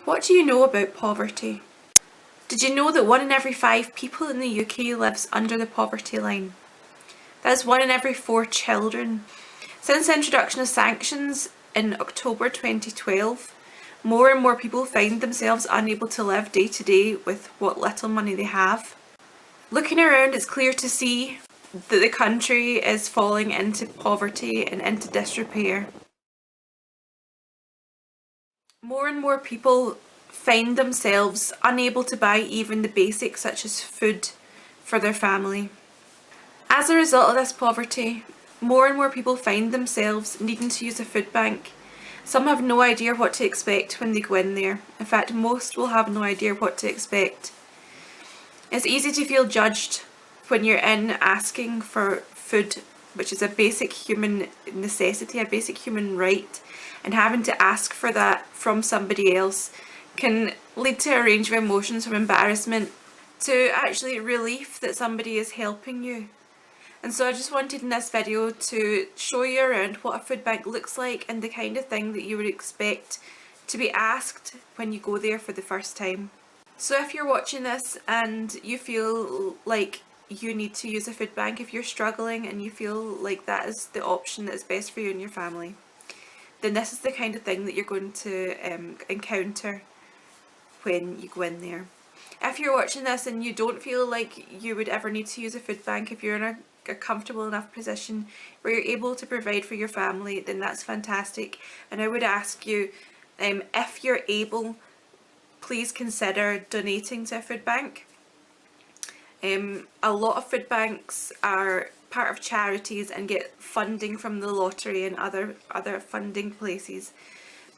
What do you know about poverty? Did you know that 1 in every 5 people in the UK lives under the poverty line? That is 1 in every 4 children. Since the introduction of sanctions in October 2012, more and more people find themselves unable to live day to day with what little money they have. Looking around, it's clear to see that the country is falling into poverty and into disrepair. More and more people find themselves unable to buy even the basics such as food for their family. As a result of this poverty, more and more people find themselves needing to use a food bank. Some have no idea what to expect when they go in there. In fact, most will have no idea what to expect. It's easy to feel judged when you're in asking for food, which is a basic human necessity, a basic human right, and having to ask for that from somebody else can lead to a range of emotions, from embarrassment to actually relief that somebody is helping you. And so I just wanted in this video to show you around what a food bank looks like and the kind of thing that you would expect to be asked when you go there for the first time. So if you're watching this and you feel like you need to use a food bank, if you're struggling and you feel like that is the option that is best for you and your family, then this is the kind of thing that you're going to encounter when you go in there. If you're watching this and you don't feel like you would ever need to use a food bank, if you're in a comfortable enough position where you're able to provide for your family, then that's fantastic. And I would ask you, if you're able, please consider donating to a food bank. A lot of food banks are part of charities and get funding from the lottery and other funding places.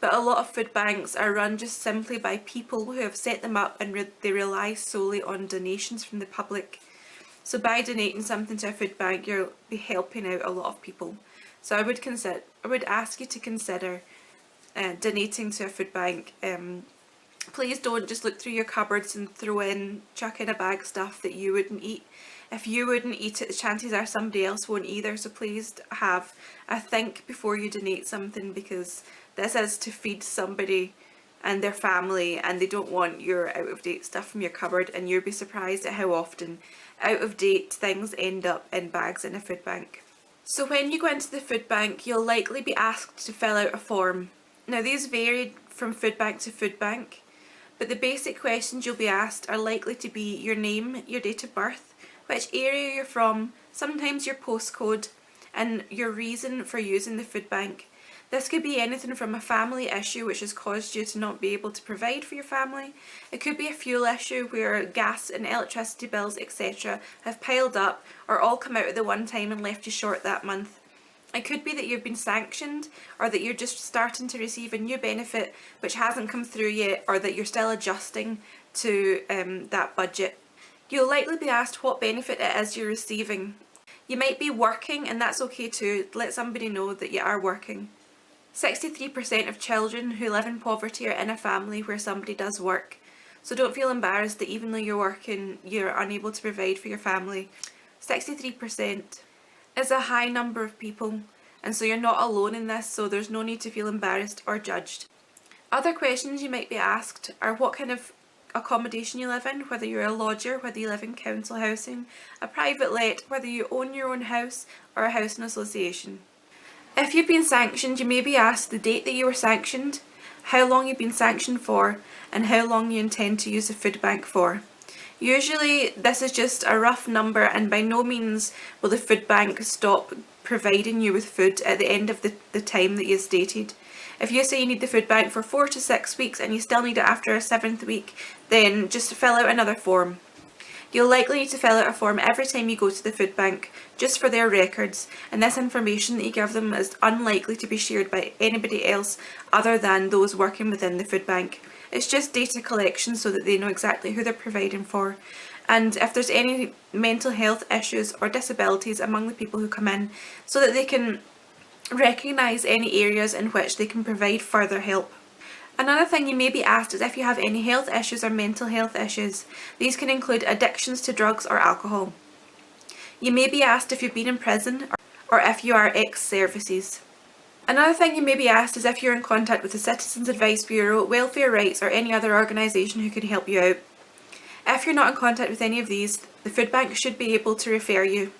But a lot of food banks are run just simply by people who have set them up, and they rely solely on donations from the public. So by donating something to a food bank, you'll be helping out a lot of people. So I would ask you to consider donating to a food bank. Please don't just look through your cupboards and chuck in a bag of stuff that you wouldn't eat. If you wouldn't eat it, the chances are somebody else won't either. So please have a think before you donate something, because this is to feed somebody and their family, and they don't want your out-of-date stuff from your cupboard, and you'll be surprised at how often out-of-date things end up in bags in a food bank. So when you go into the food bank, you'll likely be asked to fill out a form. Now these vary from food bank to food bank, but the basic questions you'll be asked are likely to be your name, your date of birth, which area you're from, sometimes your postcode, and your reason for using the food bank. This could be anything from a family issue which has caused you to not be able to provide for your family. It could be a fuel issue where gas and electricity bills, etc. have piled up or all come out at the one time and left you short that month. It could be that you've been sanctioned, or that you're just starting to receive a new benefit which hasn't come through yet, or that you're still adjusting to that budget. You'll likely be asked what benefit it is you're receiving. You might be working, and that's okay too. Let somebody know that you are working. 63% of children who live in poverty are in a family where somebody does work. So don't feel embarrassed that even though you're working, you're unable to provide for your family. 63% is a high number of people, and so you're not alone in this, so there's no need to feel embarrassed or judged. Other questions you might be asked are what kind of accommodation you live in, whether you're a lodger, whether you live in council housing, a private let, whether you own your own house, or a housing association. If you've been sanctioned, you may be asked the date that you were sanctioned, how long you've been sanctioned for, and how long you intend to use the food bank for. Usually this is just a rough number, and by no means will the food bank stop providing you with food at the end of the time that you stated. If you say you need the food bank for 4 to 6 weeks and you still need it after a 7th week, then just fill out another form. You'll likely need to fill out a form every time you go to the food bank, just for their records, and this information that you give them is unlikely to be shared by anybody else other than those working within the food bank. It's just data collection so that they know exactly who they're providing for, and if there's any mental health issues or disabilities among the people who come in, so that they can recognise any areas in which they can provide further help. Another thing you may be asked is if you have any health issues or mental health issues. These can include addictions to drugs or alcohol. You may be asked if you've been in prison or if you are ex-services. Another thing you may be asked is if you're in contact with the Citizens Advice Bureau, Welfare Rights or any other organisation who can help you out. If you're not in contact with any of these, the food bank should be able to refer you.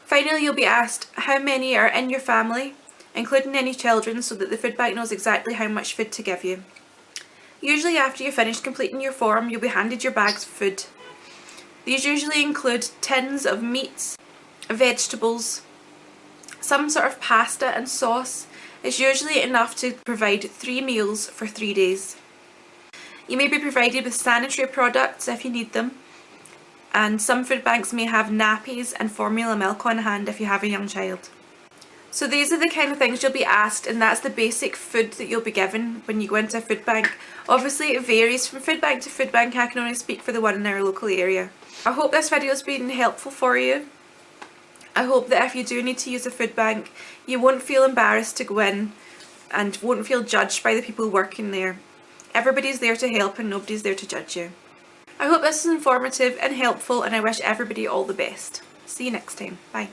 Finally, you'll be asked how many are in your family, including any children, so that the food bank knows exactly how much food to give you. Usually after you've finished completing your form, you'll be handed your bags of food. These usually include tins of meats, vegetables, some sort of pasta and sauce. Is usually enough to provide 3 meals for 3 days. You may be provided with sanitary products if you need them, and some food banks may have nappies and formula milk on hand if you have a young child. So these are the kind of things you'll be asked, and that's the basic food that you'll be given when you go into a food bank. Obviously it varies from food bank to food bank. I can only speak for the one in our local area. I hope this video has been helpful for you. I hope that if you do need to use a food bank, you won't feel embarrassed to go in and won't feel judged by the people working there. Everybody's there to help and nobody's there to judge you. I hope this is informative and helpful, and I wish everybody all the best. See you next time. Bye.